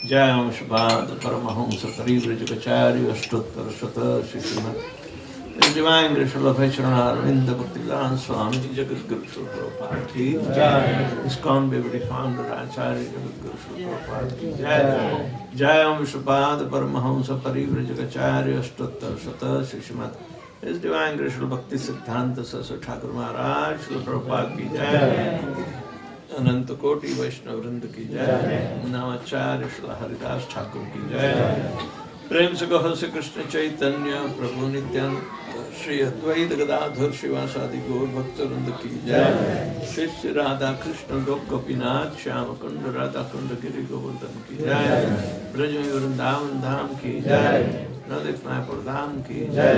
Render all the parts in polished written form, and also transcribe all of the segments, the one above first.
जय अंशपाद परमहंस परिव्रजकाचार्य अष्टोत्तर शत शिष्यमत् Divine Grace of Arvind Bhaktivedanta Swami Jagadguru Srila Prabhupada ki Jai. ISKCON Bhagavati Founder Acharya Jagadguru Srila Prabhupada ki Jai. Jai Om Vishwapad Paramahamsa Parivrajacharya Ashtottar Shata Shishmat. His Divine Grace of Bhakti Siddhanta Sasa Thakur Maharaj Srila Prabhupada ki Jai. अनंत कोटि वैष्णव वृंद की जय। नवाचार्य श्री हरिदास ठाकुर की जय। प्रेम से कहो श्री कृष्ण चैतन्य प्रभु नित्यानंद श्री अद्वैत गदाधर शिवासादि गौर भक्त वृंद की जय। श्री श्री राधा कृष्ण गोप गोपीनाथ श्याम कुंड राधा कुंड गिरि गोवर्धन की जय। ब्रज में वृंदावन धाम की जय। नवदीपनापुर धाम की जय,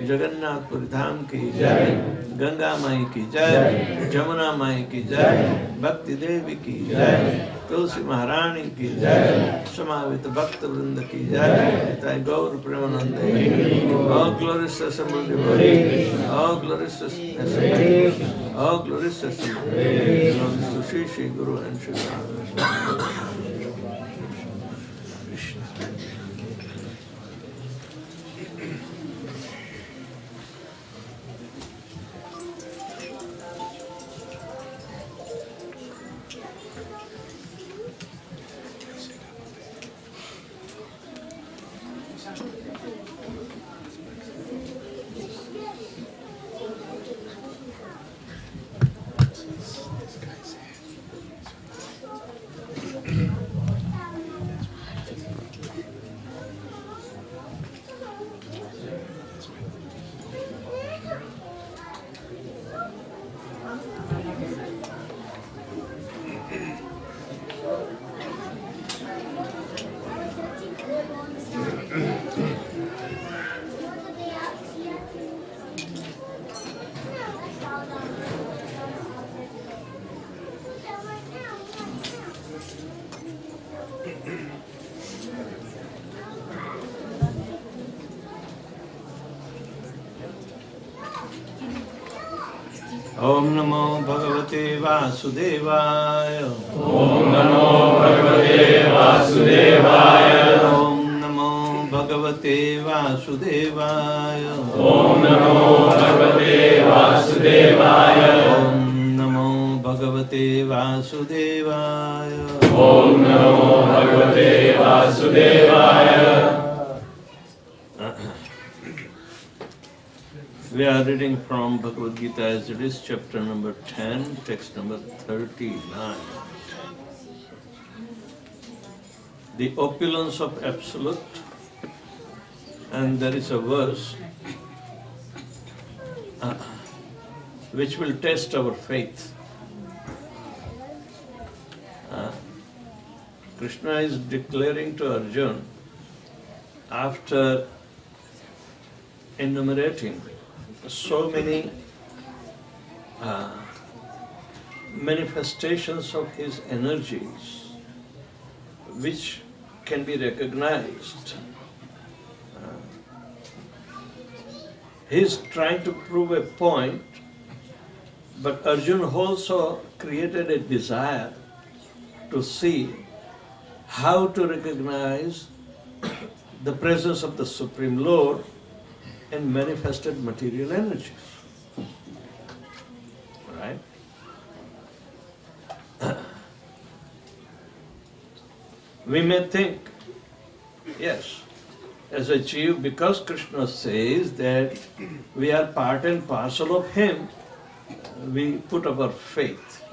जगन्नाथपुरी धाम की जय, गंगा माई की जय, जमुना माई की जय, भक्ति देवी की जय, तुलसी महारानी की जय, समावित भक्त वृंद की जय, जय गौर प्रेमानंदे। All glorious assembly, all glorious assembly, all glorious assembly, glories to Shri Shri Guru and Shri Ram. Om Namo Bhagavate Vasudevaya. Om Namo Bhagavate Vasudevaya. Om Namo Bhagavate Vasudevaya. Om Namo Bhagavate Vasudevaya. Om Namo Bhagavate Vasudevaya. Om Namo Bhagavate Vasudevaya. We are reading from Bhagavad Gita as it is, chapter number 10, text number 39. The opulence of absolute, and there is a verse which will test our faith. Krishna is declaring to Arjuna, after enumerating so many manifestations of his energies which can be recognized. He is trying to prove a point, but Arjuna also created a desire to see how to recognize the presence of the Supreme Lord in manifested material energies. Right? We may think, yes, as a Jeev, because Krishna says that we are part and parcel of Him, we put our faith.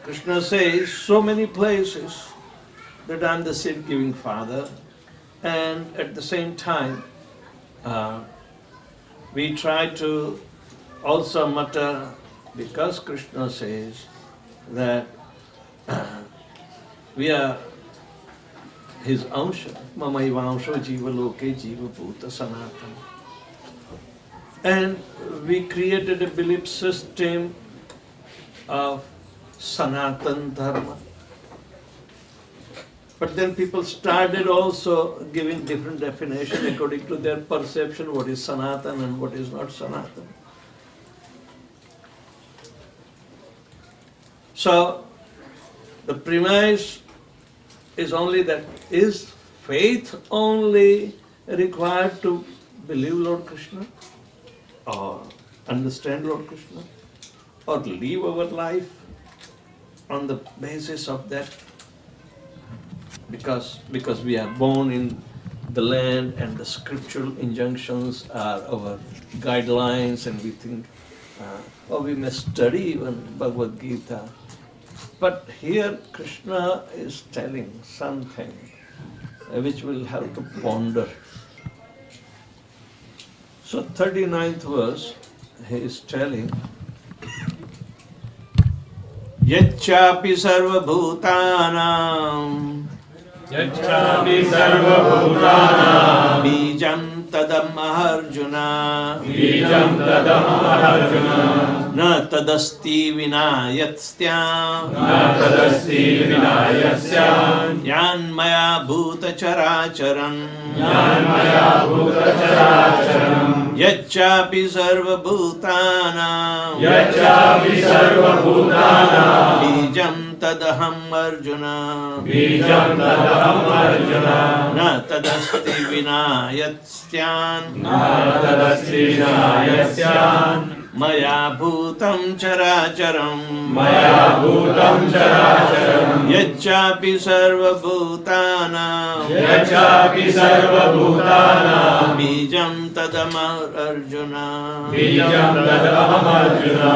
Krishna says so many places that I am the seed-giving Father, and at the same time we try to also mutter, because Krishna says that we are His Amsha, Mamayivamsho Jiva Loke Jiva Bhuta Sanatana. And we created a belief system of Sanatan Dharma. But then people started also giving different definitions according to their perception, what is Sanatan and what is not Sanatan. So, the premise is only that, is faith only required to believe Lord Krishna? Or understand Lord Krishna? Or live our life on the basis of that? Because we are born in the land and the scriptural injunctions are our guidelines, and we think, or we may study even Bhagavad Gita. But here Krishna is telling something which we'll have to ponder. So 39th verse, he is telling, Yacchapi sarva bhutanam Yacchapi sarvabhutanam Bijam tadam Arjuna. Bijam tadam Arjuna Na tadasti vina yatstyam. Na tadasti vinayasya Yan maya bhuta characharam. Yan maya bhuta characharam Yacchapi sarva bhutana. Yacchapi sarvabhutanam Bijam tadaham Arjuna. Bijam tadam Arjuna Na tadasti vina yatstyan. Na tadasti vinayasya Maya bhutam characharam. Maya bhutam characharam Yacchapi sarva bhutana. Yacchapi sarvabhutanam Bijam tadam Arjuna. Bijam tadam Arjuna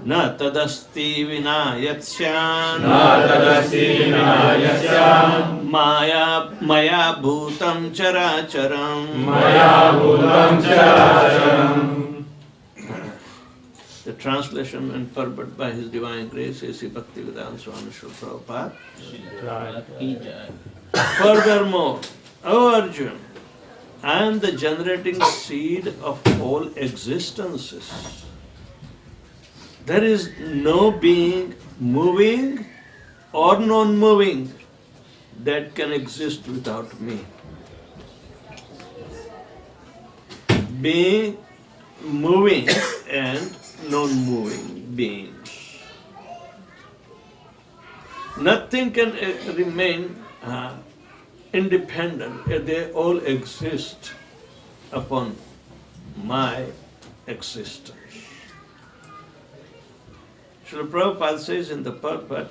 Na tadasti vina yatsyan. Na tadasti vinayasya Maya bhutam characharam. Maya bhutam characharam. The translation and purport by His Divine Grace A.C. Bhaktivedanta Swami Srila Prabhupada. Furthermore, O Arjuna, I am the generating seed of all existences. There is no being moving or non-moving that can exist without me. Being, moving and non-moving beings. Nothing can remain independent. They all exist upon my existence. Srila Prabhupada says in the purport,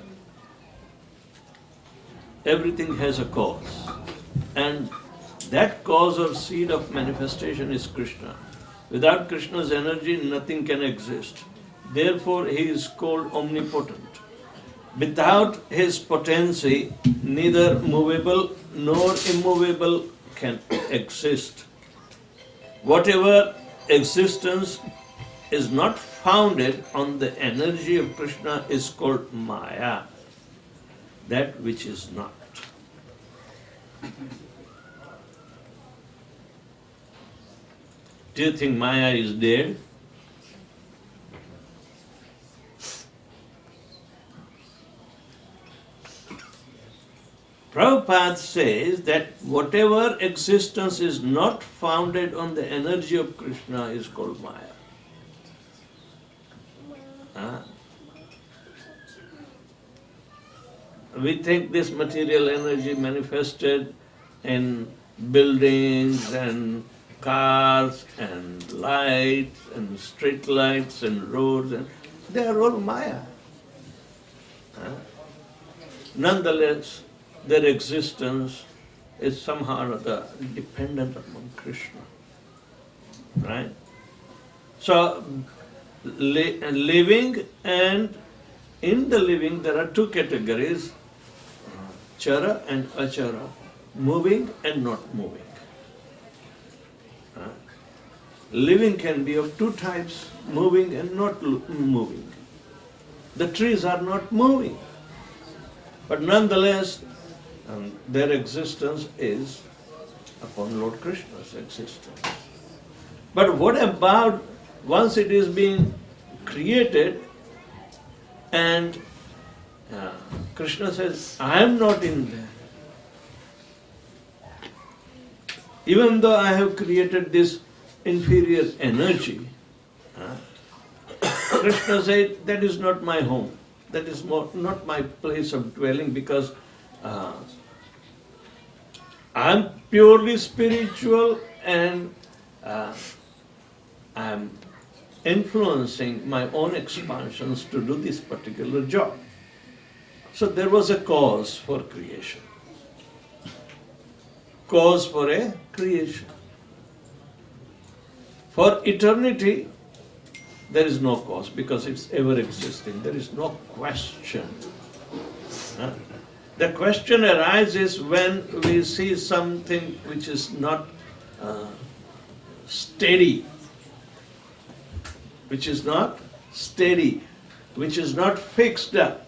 everything has a cause. And that cause or seed of manifestation is Krishna. Without Krishna's energy, nothing can exist. Therefore, he is called omnipotent. Without his potency, neither movable nor immovable can exist. Whatever existence is not founded on the energy of Krishna is called Maya, that which is not. Do you think Maya is dead? Prabhupada says that whatever existence is not founded on the energy of Krishna is called Maya. We think this material energy manifested in buildings and cars and lights and street lights and roads, and they are all Maya. Nonetheless, their existence is somehow or other dependent upon Krishna. Right? So, living, and in the living there are two categories, chara and achara, moving and not moving. Living can be of two types, moving and not moving. The trees are not moving, but nonetheless their existence is upon Lord Krishna's existence. But what about once it is being created and Krishna says, I am not in there. Even though I have created this inferior energy, Krishna said, that is not my home. That is not my place of dwelling, because I am purely spiritual and I am influencing my own expansions to do this particular job. So there was a cause for creation. Cause for a creation. For eternity, there is no cause because it's ever existing. There is no question. The question arises when we see something which is not steady, which is not fixed up.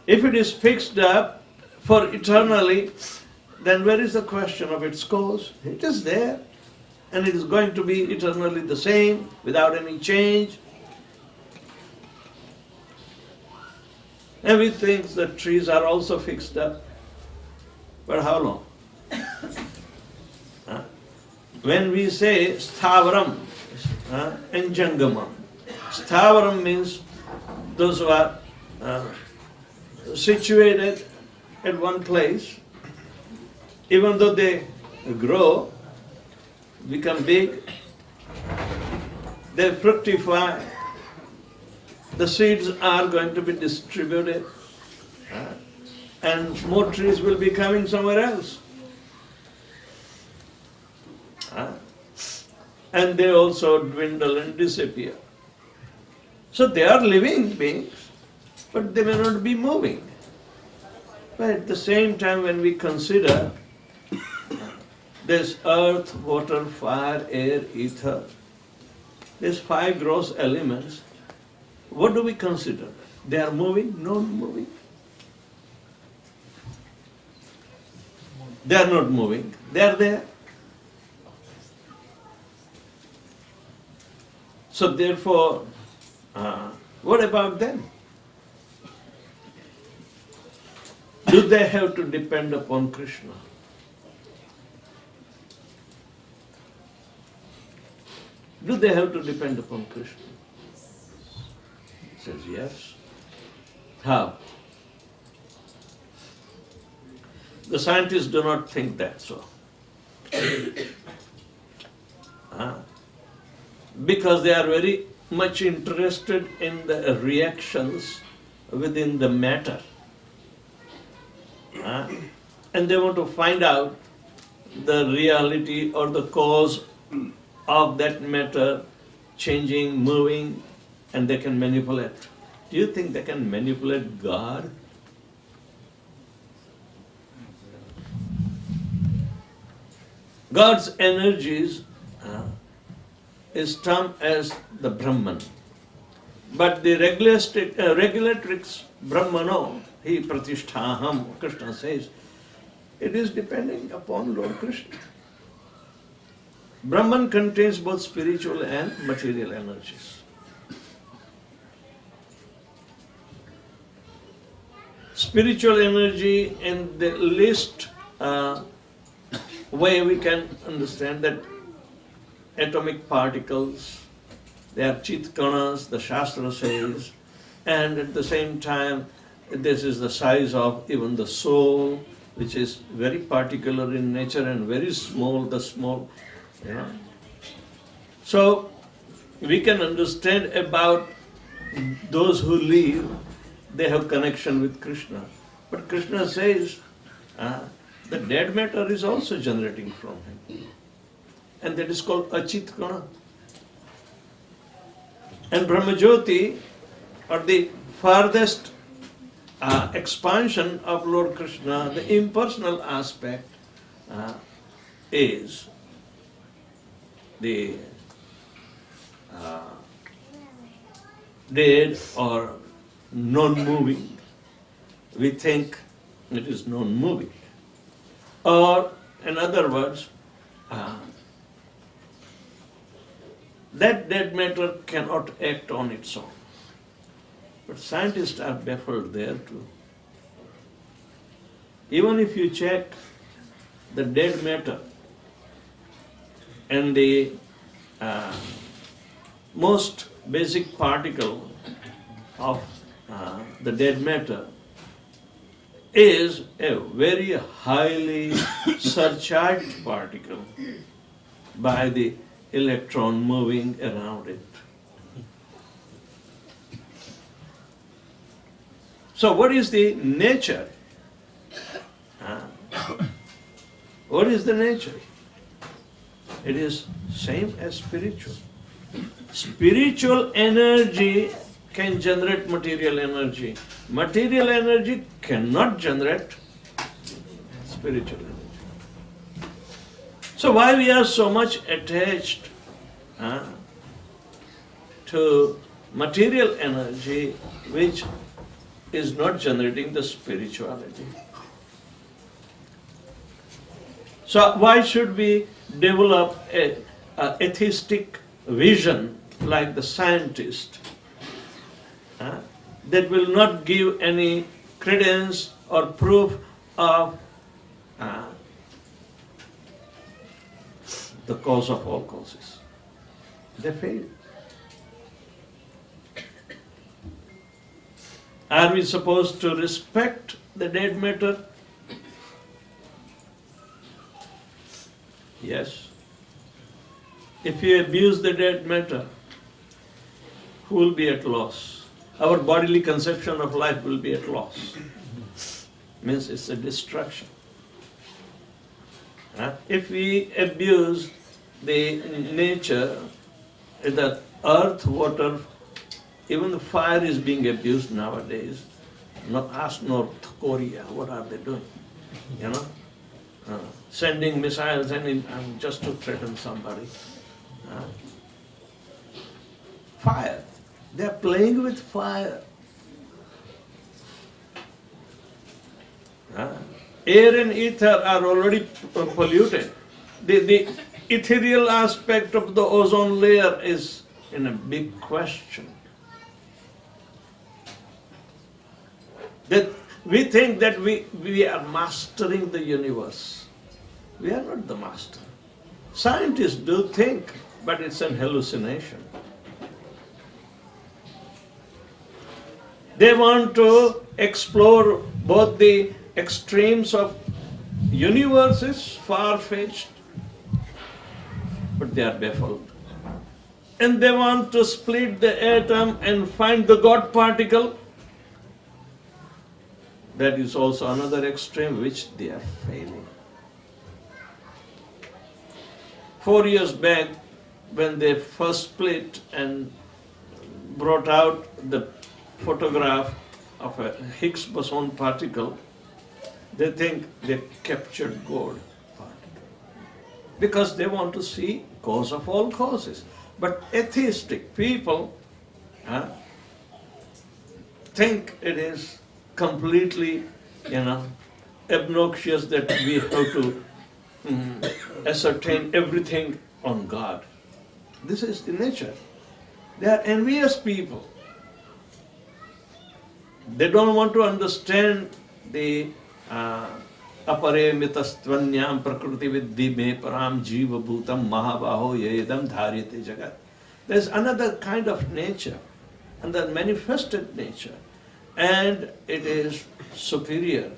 If it is fixed up, for eternally, then where is the question of its cause? It is there, and it is going to be eternally the same, without any change. And we think that trees are also fixed up. But how long? When we say sthavaram and jangamam, sthavaram means those who are situated at one place, even though they grow, become big, they fructify, the seeds are going to be distributed, and more trees will be coming somewhere else. And they also dwindle and disappear. So they are living beings, but they may not be moving. But at the same time, when we consider this earth, water, fire, air, ether, these 5 gross elements, what do we consider? They are moving, not moving. They are not moving, they are there. So therefore, what about them? Do they have to depend upon Krishna? Do they have to depend upon Krishna? He says yes. How? The scientists do not think that so. Because they are very much interested in the reactions within the matter. And they want to find out the reality or the cause of that matter changing, moving, and they can manipulate. Do you think they can manipulate God? God's energies is termed as the Brahman. But the regulatrix Brahmano, he pratisthaham, Krishna says, it is depending upon Lord Krishna. Brahman contains both spiritual and material energies. Spiritual energy in the least way we can understand that atomic particles, they are chitkanas, the Shastra says, and at the same time, this is the size of even the soul, which is very particular in nature and very small, the small, you know. So, we can understand about those who live, they have connection with Krishna. But Krishna says, the dead matter is also generating from him. And that is called Achitkana. And Brahmajyoti, or the farthest expansion of Lord Krishna, the impersonal aspect, is the dead or non-moving. We think it is non-moving. Or, in other words, that dead matter cannot act on its own. But scientists are baffled there too. Even if you check the dead matter and the most basic particle of the dead matter is a very highly surcharged particle by the electron moving around it. So what is the nature? What is the nature? It is same as spiritual. Spiritual energy can generate material energy. Material energy cannot generate spiritual energy. So why we are so much attached to material energy which is not generating the spirituality? So why should we develop a atheistic vision like the scientist that will not give any credence or proof of the cause of all causes? They fail. Are we supposed to respect the dead matter? Yes. If you abuse the dead matter, who will be at loss? Our bodily conception of life will be at loss. Means it's a destruction. If we abuse the nature, the earth, water, even the fire is being abused nowadays. Ask North Korea, what are they doing? Sending missiles and just to threaten somebody. Fire. They are playing with fire. Air and ether are already polluted. The ethereal aspect of the ozone layer is in a big question. That we think that we are mastering the universe. We are not the master. Scientists do think, but it's an hallucination. They want to explore both the extremes of universes, far-fetched, but they are baffled. And they want to split the atom and find the God particle. That is also another extreme which they are failing. 4 years back, when they first split and brought out the photograph of a Higgs boson particle, they think they captured God particle. Because they want to see cause of all causes. But atheistic people think it is completely, obnoxious that we have to ascertain everything on God. This is the nature. They are envious people. They don't want to understand the apare mitastvanyam prakriti viddhi me param jiva bhutam mahabaho yedam dharyate jagat. There's another kind of nature, and the manifested nature, and it is superior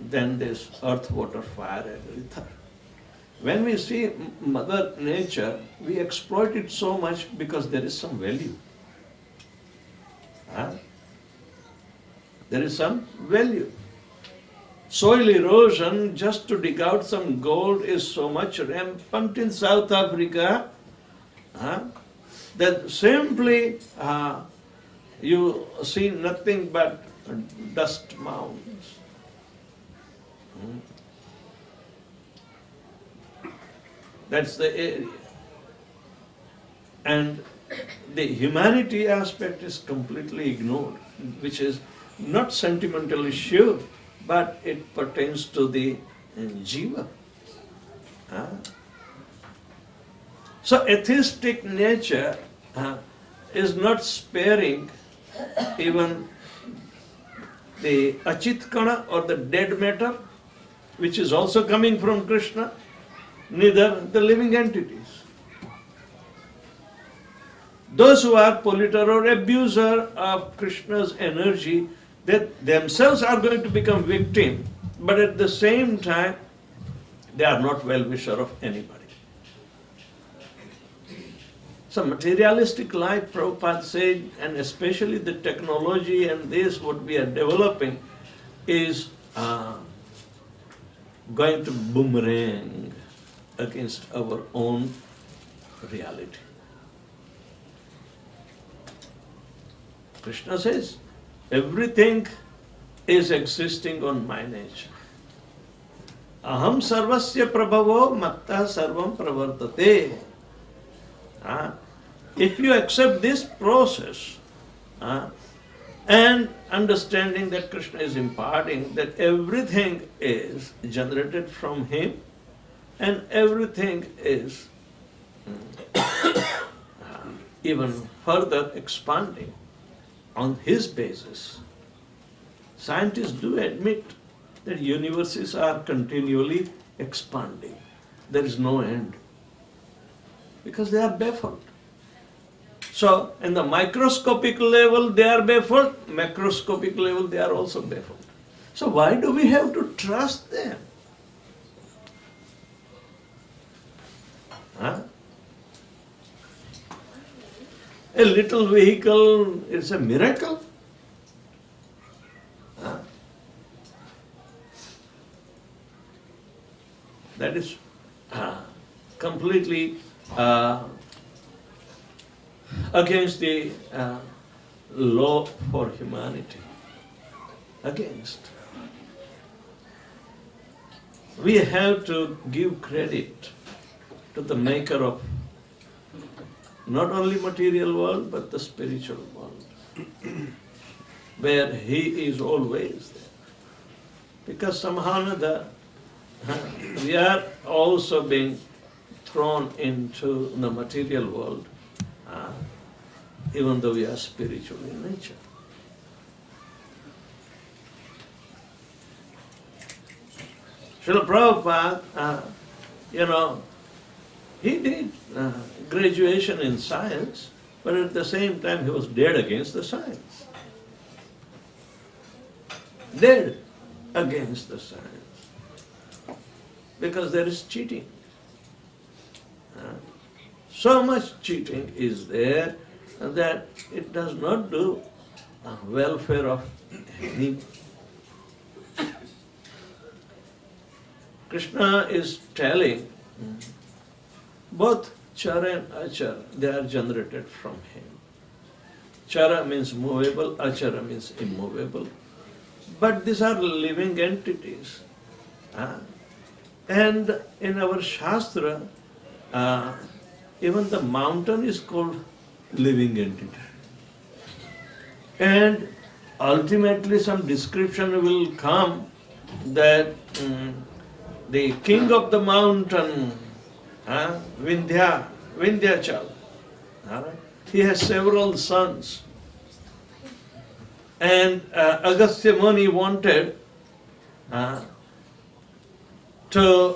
than this earth, water, fire, and ether. When we see Mother Nature, we exploit it so much because there is some value. There is some value. Soil erosion, just to dig out some gold, is so much rampant in South Africa that simply you see nothing but dust mounds. That's the area. And the humanity aspect is completely ignored, which is not sentimental issue, but it pertains to the jiva. So atheistic nature is not sparing even the achitkana or the dead matter, which is also coming from Krishna, neither the living entities. Those who are polluter or abuser of Krishna's energy, they themselves are going to become victim, but at the same time, they are not well-wisher of anybody. So materialistic life, Prabhupada said, and especially the technology and this, what we are developing, is going to boomerang against our own reality. Krishna says, everything is existing on my nature. Aham sarvasya prabhavo matta sarvam pravartate. If you accept this process and understanding that Krishna is imparting, that everything is generated from him, And everything is even further expanding on his basis. Scientists do admit that universes are continually expanding. There is no end. Because they are baffled. So, in the microscopic level they are baffled, macroscopic level they are also baffled. So why do we have to trust them? Huh? A little vehicle is a miracle. Huh? That is completely against the law for humanity. Against. We have to give credit to the maker of not only material world but the spiritual world, where he is always there. Because somehow or other we are also being thrown into the material world, even though we are spiritual in nature. Srila Prabhupada, he did graduation in science, but at the same time he was dead against the science. Dead against the science. Because there is cheating. So much cheating is there that it does not do welfare of any. Krishna is telling both Chara and Achara, they are generated from him. Chara means movable, Achara means immovable. But these are living entities. And in our Shastra, even the mountain is called living entity. And ultimately some description will come that the king of the mountain, Vindhyachal, he has several sons. And Agastya Muni wanted to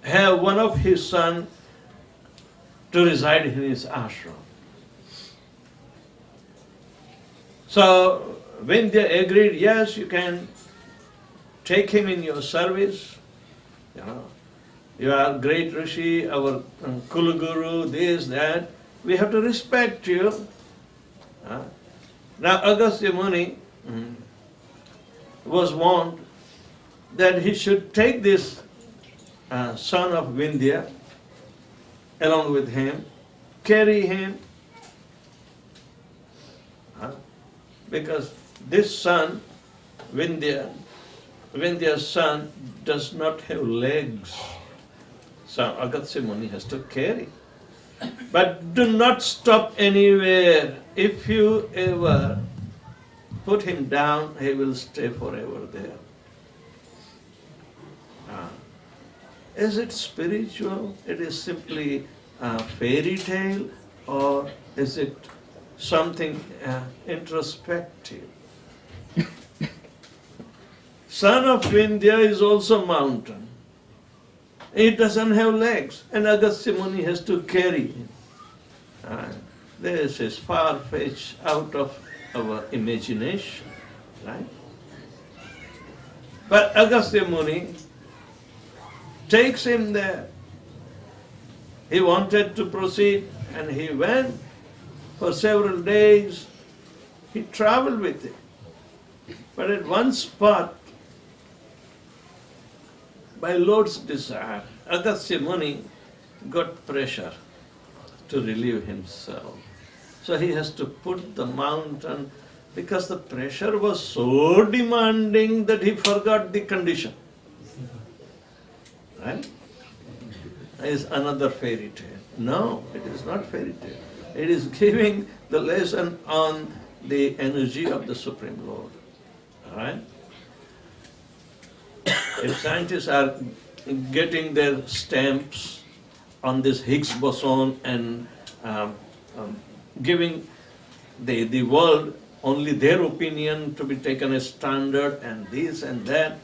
have one of his sons to reside in his ashram. So Vindhya agreed, yes, you can take him in your service. You are great Rishi, our Kulaguru, this, that. We have to respect you. Now Agastya Muni was warned that he should take this son of Vindhya along with him, carry him, because this son, Vindhya's son, does not have legs. So Agastya Muni has to carry. But do not stop anywhere. If you ever put him down, he will stay forever there. Is it spiritual? It is simply a fairy tale, or is it something introspective? Son of Vindhya is also mountain. It doesn't have legs, and Agastya Muni has to carry him. This is far-fetched out of our imagination, right? But Agastya Muni takes him there. He wanted to proceed, and he went for several days. He traveled with him. But at one spot, by Lord's desire, Agastya Muni got pressure to relieve himself. So he has to put the mountain, because the pressure was so demanding that he forgot the condition. Right? It is another fairy tale. No, it is not fairy tale. It is giving the lesson on the energy of the Supreme Lord. Alright? If scientists are getting their stamps on this Higgs boson and giving the world only their opinion to be taken as standard and this and that,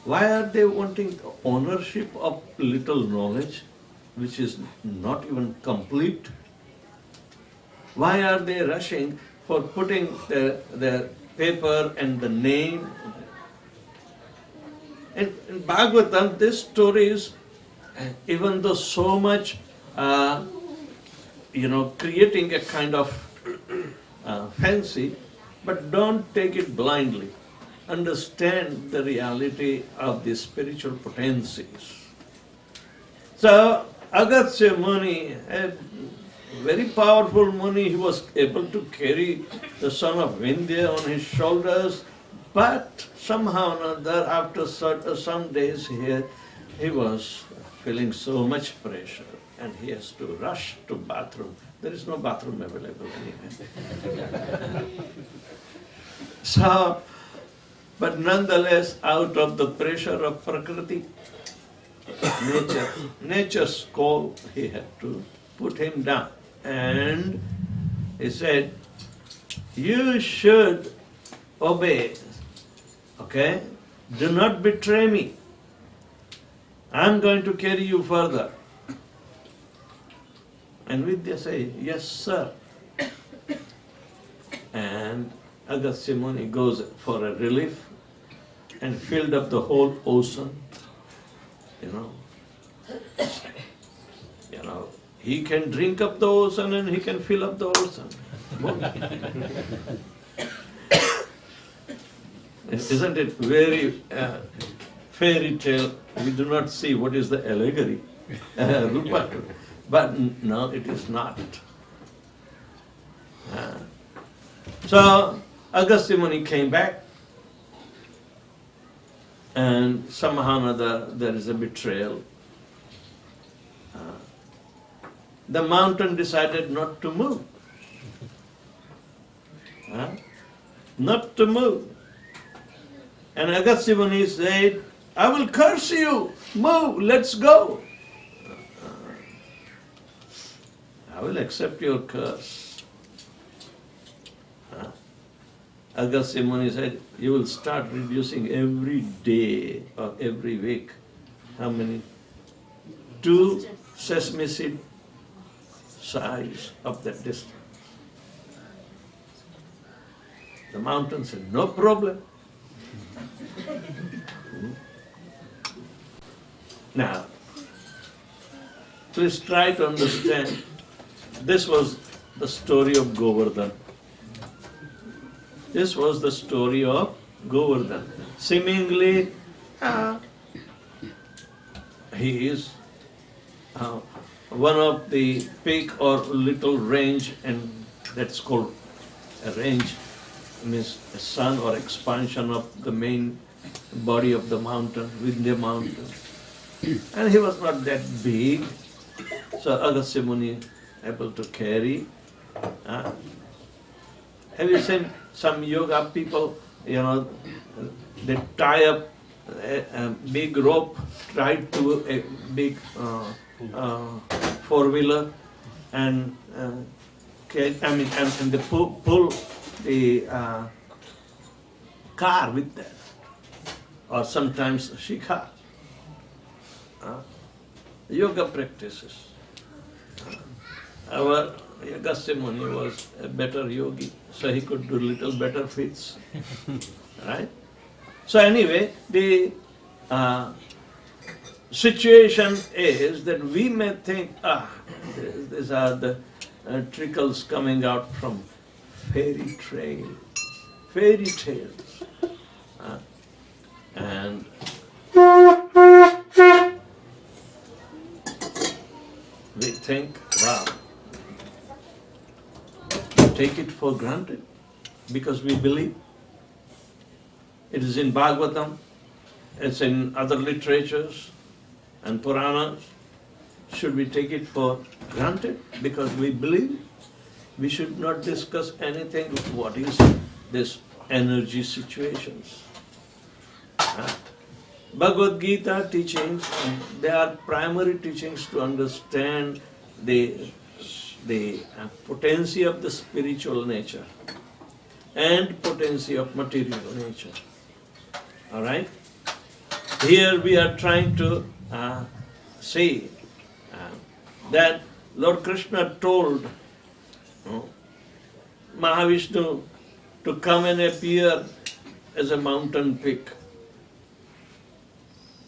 why are they wanting ownership of little knowledge which is not even complete? Why are they rushing for putting their paper and the name? And in Bhagavatam, this story is, even though so much, creating a kind of fancy, but don't take it blindly. Understand the reality of the spiritual potencies. So, Agastya Muni, a very powerful Muni, he was able to carry the son of Vindhya on his shoulders, but somehow or another, after some days he was feeling so much pressure and he has to rush to bathroom. There is no bathroom available anyway. So, but nonetheless, out of the pressure of Prakriti, nature's call, he had to put him down. And he said, you should obey, okay? Do not betray me. I'm going to carry you further. And Vidya say, yes, sir. And Agastya Muni goes for a relief and filled up the whole ocean. He can drink up the ocean and he can fill up the ocean. Isn't it very fairy tale? We do not see what is the allegory. But no, it is not. So Agastya Muni came back, and somehow or other there is a betrayal. The mountain decided not to move. Not to move. And Agastya Muni said, I will curse you. Move, let's go. I will accept your curse. Agastya Muni said, you will start reducing every day or every week. How many? 2 sesame seed size of that distance. The mountain said, no problem. Now, please try to understand, this was the story of Govardhan. This was the story of Govardhan. Seemingly, he is one of the peak or little range, and that's called a range, means a sun or expansion of the main body of the mountain, Vindhya mountain. And he was not that big, so Agastya Muni able to carry. Have you seen some yoga people, they tie up a big rope tied to a big four-wheeler and they pull the car with that, or sometimes shikha. Yoga practices. Our Agastya Muni was a better yogi, so he could do little better feats. Right? So anyway, the situation is that we may think, these are the trickles coming out from fairy tales. And we think, wow, take it for granted because we believe. It is in Bhagavatam, it's in other literatures and Puranas. Should we take it for granted because we believe? We should not discuss anything what is this energy situations. Bhagavad Gita teachings, they are primary teachings to understand the potency of the spiritual nature and potency of material nature. All right? Here we are trying to see that Lord Krishna told Mahavishnu to come and appear as a mountain peak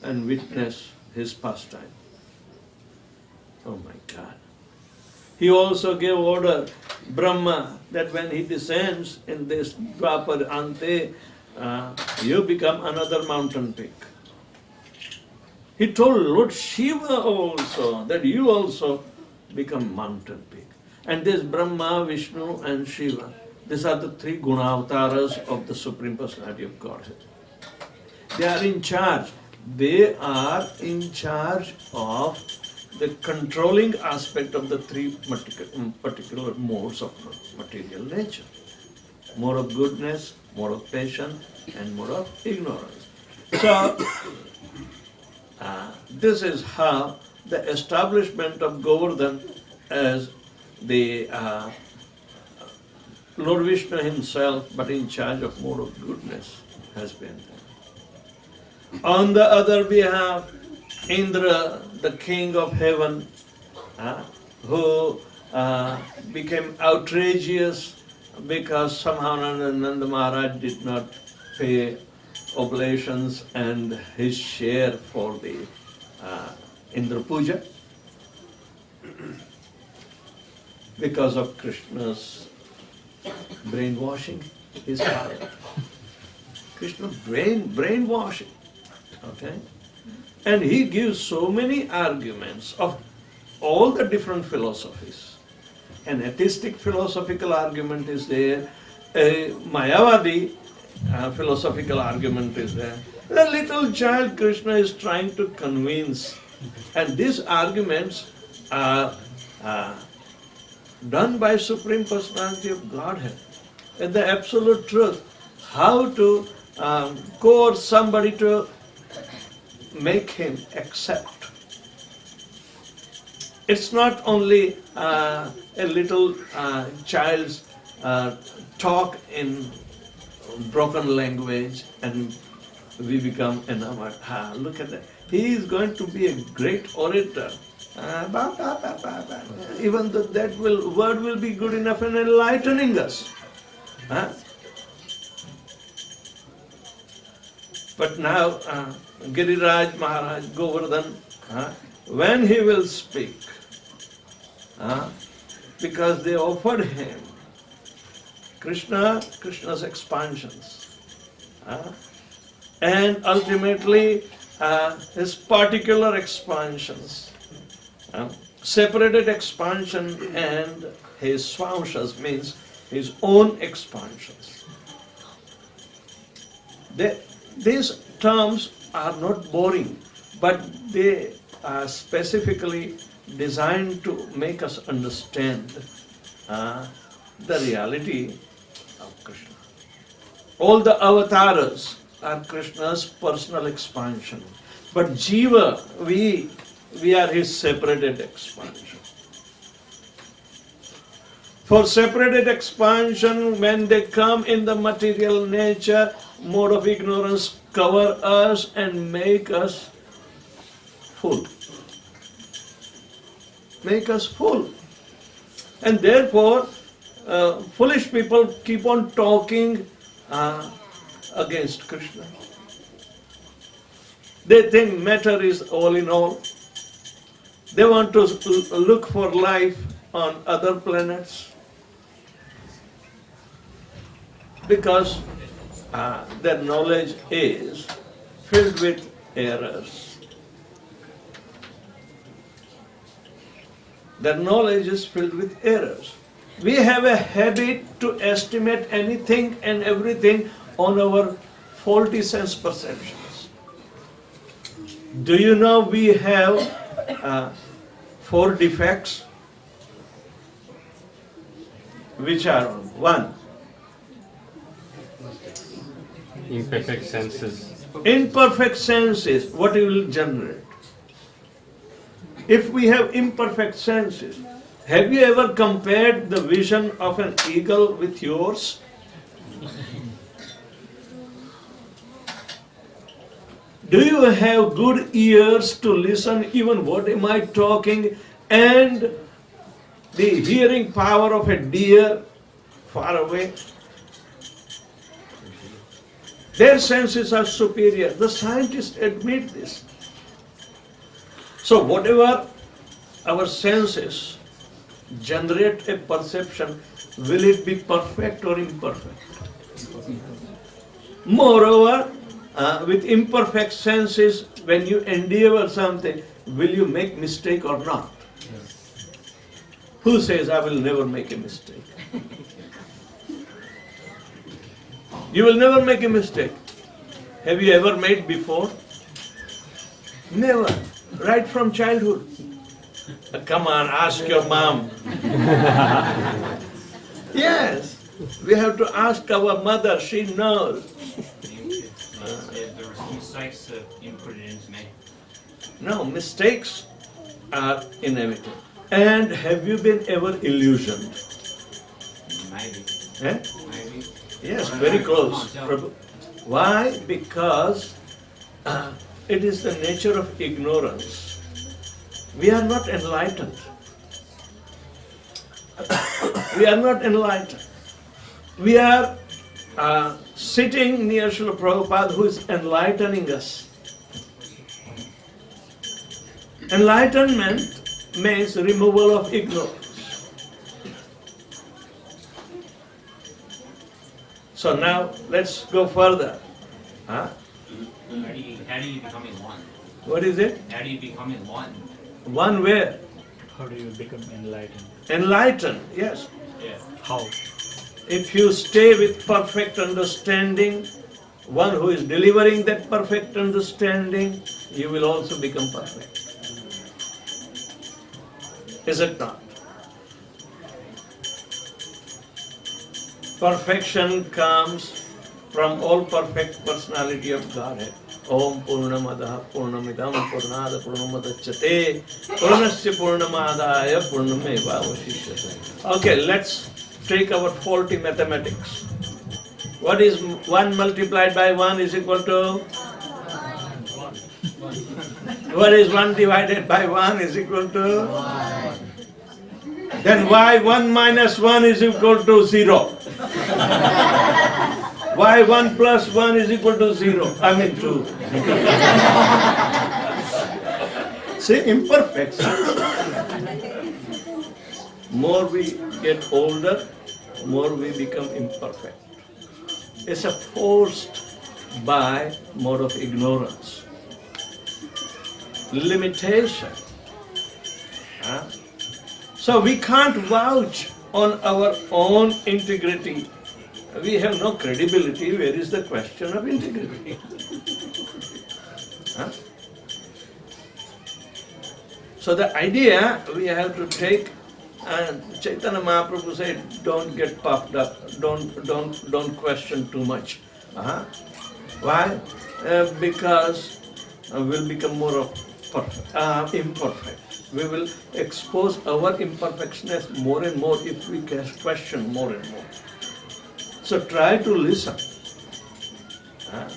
and witness his pastime. Oh my God. He also gave order, Brahma, that when he descends in this Dwapar Ante, you become another mountain peak. He told Lord Shiva also that you also become mountain peak. And this Brahma, Vishnu and Shiva, these are the three Gunavataras of the Supreme Personality of Godhead. They are in charge. They are in charge of the controlling aspect of the three particular modes of material nature. Mode of goodness, mode of patience, and mode of ignorance. So, this is how the establishment of Govardhan as the Lord Vishnu himself, but in charge of mode of goodness, has been there. On the other behalf, Indra, the king of heaven, who became outrageous because somehow Nanda Maharaj did not pay oblations and his share for the Indra Puja because of Krishna's brainwashing his heart. Krishna brainwashing. Okay? And he gives so many arguments of all the different philosophies. An atheistic philosophical argument is there, a Mayavadi philosophical argument is there. The little child Krishna is trying to convince, and these arguments are done by Supreme Personality of Godhead. And the absolute truth, how to coerce somebody to make him accept. It's not only a little child's talk in broken language and we become enamored. Look at that. He is going to be a great orator. Even though that word will be good enough in enlightening us. But now, Giriraj Maharaj, Govardhan, when he will speak, because they offered him Krishna's expansions, and ultimately his particular expansions, separated expansion and his swamshas means his own expansions. These terms are not boring, but they are specifically designed to make us understand the reality of Krishna. All the avatars are Krishna's personal expansion, but Jiva, we are his separated expansion. For separated expansion, when they come in the material nature, mode of ignorance cover us and make us full. Make us full. And therefore, foolish people keep on talking against Krishna. They think matter is all in all. They want to look for life on other planets because their knowledge is filled with errors. Their knowledge is filled with errors. We have a habit to estimate anything and everything on our faulty sense perceptions. Do you know we have 4 defects? Which are 1. Imperfect senses. Imperfect senses, what you will generate? If we have imperfect senses, have you ever compared the vision of an eagle with yours? Do you have good ears to listen even what am I talking, and the hearing power of a deer far away? Their senses are superior. The scientists admit this. So whatever our senses generate a perception, will it be perfect or imperfect? Moreover, with imperfect senses, when you endeavor something, will you make mistake or not? Who says, I will never make a mistake? You will never make a mistake. Have you ever made before? Never. Right from childhood. Come on, ask your mom. Yes, we have to ask our mother, she knows. If there were mistakes that you put it into me. No, mistakes are inevitable. And have you been ever illusioned? Maybe. Eh? Maybe. Yes, very close. Prabhu. Why? Because it is the nature of ignorance. We are not enlightened. We are not enlightened. We are sitting near Srila Prabhupada, who is enlightening us. Enlightenment means removal of ignorance. So now let's go further. Huh? How do you become in one? What is it? How do you become in one? One where? How do you become enlightened? Enlightened, yes. Yeah. How? If you stay with perfect understanding, one who is delivering that perfect understanding, you will also become perfect. Is it not? Perfection comes from all perfect personality of Godhead. Om Purnamadaha Purnamidam Purnada Purnamadachyate Purnasya Purnamadaya Purnameva Vashishyate. Okay, let's take our faulty mathematics. What is 1 multiplied by 1 is equal to? What is 1 divided by 1 is equal to? Then why 1 minus 1 is equal to 0? Why 1 plus 1 is equal to 0? I mean 2. See, imperfection. More we get older, more we become imperfect. It's a forced by mode of ignorance. Limitation. Huh? So we can't vouch on our own integrity. We have no credibility. Where is the question of integrity? Huh? So the idea we have to take, and Chaitanya Mahaprabhu said, don't get puffed up, don't question too much. Why? Because we'll become more of imperfect. We will expose our imperfectness more and more if we question more and more. So try to listen.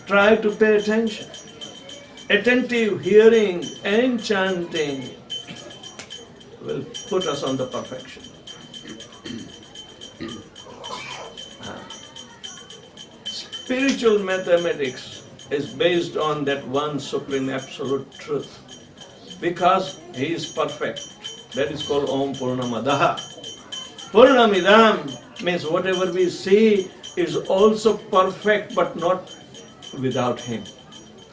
Try to pay attention. Attentive hearing and chanting will put us on the perfection. Spiritual mathematics is based on that one supreme absolute truth. Because he is perfect. That is called Om Purnamadaha. Purnamidam means whatever we see is also perfect but not without him.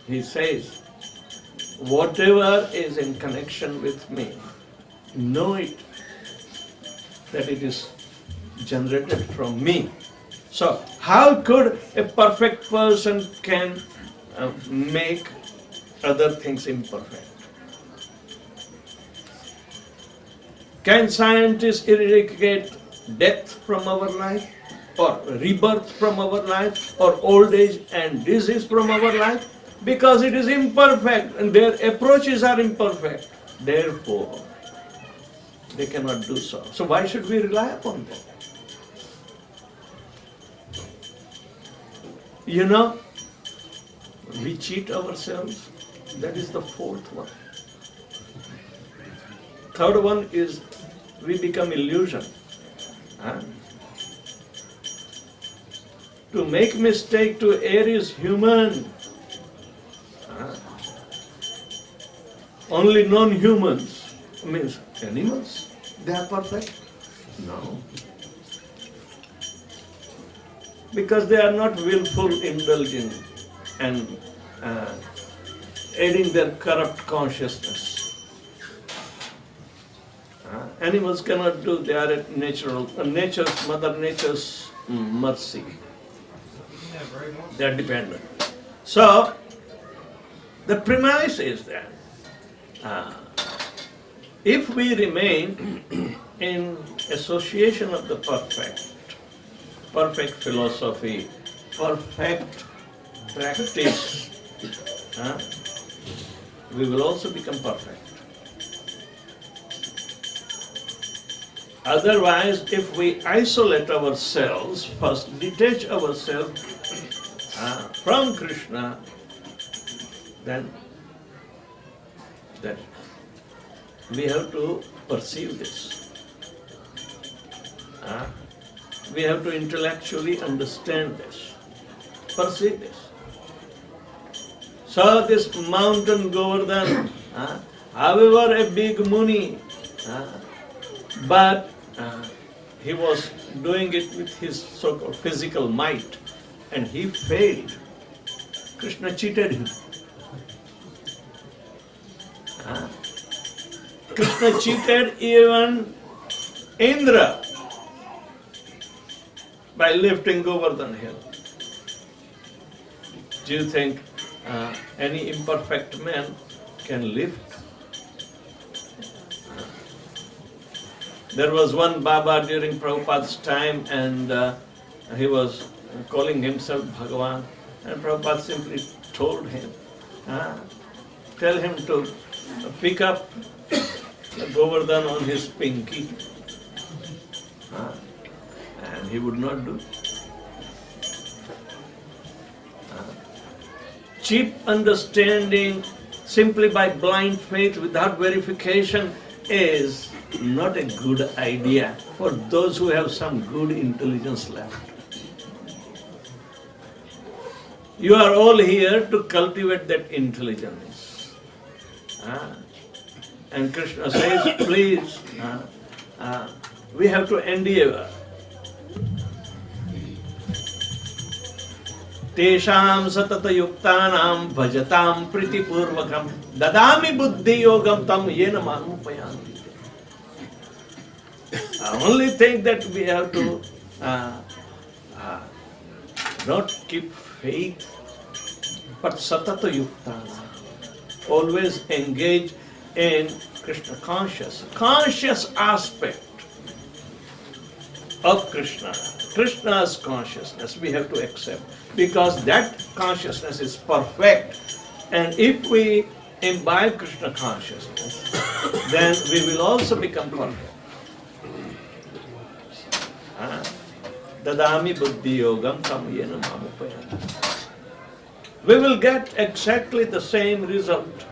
He says, whatever is in connection with me, know it that it is generated from me. So how could a perfect person can make other things imperfect? Can scientists eradicate death from our life, or rebirth from our life, or old age and disease from our life? Because it is imperfect and their approaches are imperfect. Therefore, they cannot do so. So why should we rely upon them? You know, we cheat ourselves. That is the fourth one. Third one is we become illusion. Huh? To make mistake, to err is human. Only non-humans, means animals, they are perfect? No. Because they are not willful, indulging and aiding their corrupt consciousness. Animals cannot do, they are at Mother Nature's mercy. They are dependent. So, the premise is that if we remain in association of the perfect philosophy, perfect practice, we will also become perfect. Otherwise, if we isolate ourselves, first detach ourselves from Krishna, then we have to perceive this. We have to intellectually understand this, perceive this. So this mountain Govardhan, however a big Muni, but he was doing it with his so-called physical might, and he failed. Krishna cheated him. Krishna cheated even Indra by lifting Govardhan hill. Do you think any imperfect man can lift? There was one Baba during Prabhupada's time, and he was calling himself Bhagavan, and Prabhupada simply told him, tell him to pick up the Govardhan on his pinky. And he would not do. Cheap understanding simply by blind faith without verification is not a good idea for those who have some good intelligence left. You are all here to cultivate that intelligence. And Krishna says, please, we have to endeavor. Tesham satata yuktanam bhajatam pritipurvakam dadami buddhi yogam tam yena manupayanti. Only thing that we have to not keep faith, but satata yuktana. Always engage in Krishna conscious aspect of Krishna. Krishna's consciousness we have to accept, because that consciousness is perfect. And if we imbibe Krishna consciousness, then we will also become perfect. Dadami buddhi yogam tam yena mamupayanti. We will get exactly the same result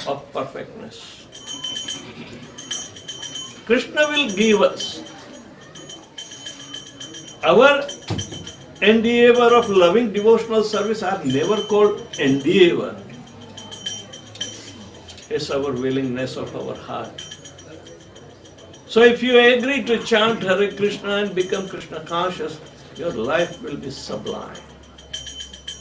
of perfectness. Krishna will give us. Our endeavor of loving devotional service are never called endeavor. It's our willingness of our heart. So if you agree to chant Hare Krishna and become Krishna conscious, your life will be sublime.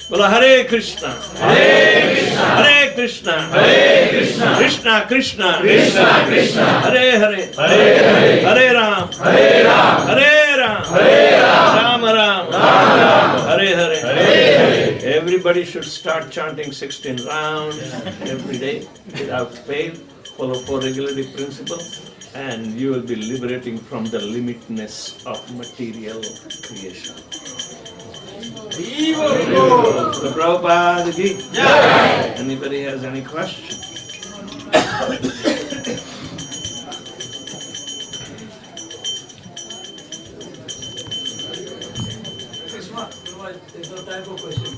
Bola Hare Krishna, Hare Krishna, Hare Krishna, Hare Krishna, Krishna Krishna, Krishna Krishna, Hare Hare, Hare Hare, Hare Ram, Hare Ram, Hare Ram, Hare Ram, Ram Ram, Ram Ram, Hare Hare, Hare Hare. Everybody should start chanting 16 rounds every day without fail. Follow 4 regularity principles, and you will be liberating from the limitness of material creation. The Prabhupada ki jai. Anybody has any question? There's no time for questions.